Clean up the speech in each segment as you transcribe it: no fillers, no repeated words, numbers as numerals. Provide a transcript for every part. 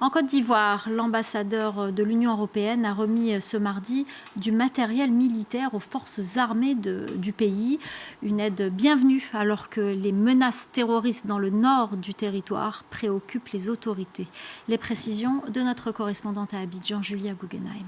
En Côte d'Ivoire, l'ambassadeur de l'Union européenne a remis ce mardi du matériel militaire aux forces armées du pays. Une aide bienvenue alors que les menaces terroristes dans le nord du territoire préoccupent les autorités. Les précisions de notre correspondante à Abidjan, Julia Guggenheim.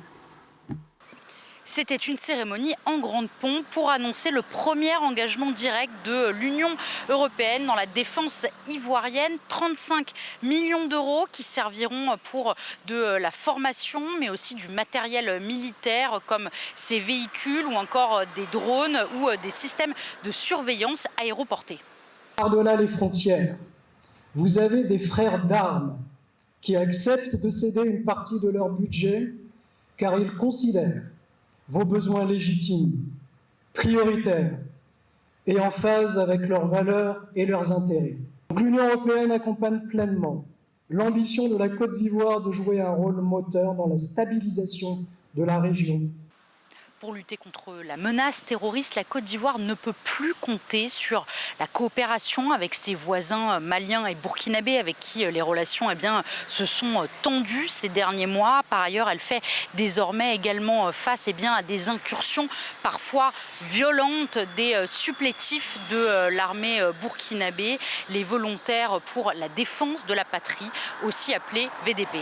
C'était une cérémonie en grande pompe pour annoncer le premier engagement direct de l'Union européenne dans la défense ivoirienne. 35 millions d'euros qui serviront pour de la formation, mais aussi du matériel militaire comme ces véhicules ou encore des drones ou des systèmes de surveillance aéroportés. Par-delà les frontières, vous avez des frères d'armes qui acceptent de céder une partie de leur budget car ils considèrent vos besoins légitimes, prioritaires et en phase avec leurs valeurs et leurs intérêts. L'Union européenne accompagne pleinement l'ambition de la Côte d'Ivoire de jouer un rôle moteur dans la stabilisation de la région. Pour lutter contre la menace terroriste, la Côte d'Ivoire ne peut plus compter sur la coopération avec ses voisins maliens et burkinabés avec qui les relations se sont tendues ces derniers mois. Par ailleurs, elle fait désormais également face à des incursions parfois violentes des supplétifs de l'armée burkinabé, les volontaires pour la défense de la patrie, aussi appelés VDP.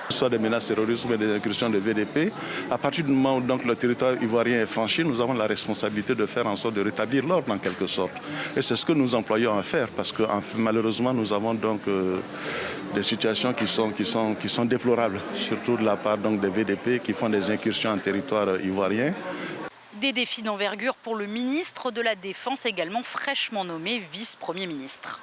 Soit des menaces terroristes ou des incursions de VDP. À partir du moment où donc, le territoire ivoirien est franchi, nous avons la responsabilité de faire en sorte de rétablir l'ordre en quelque sorte. Et c'est ce que nous employons à faire parce que malheureusement nous avons donc des situations qui sont déplorables, surtout de la part donc, des VDP qui font des incursions en territoire ivoirien. Des défis d'envergure pour le ministre de la Défense, également fraîchement nommé vice-premier ministre.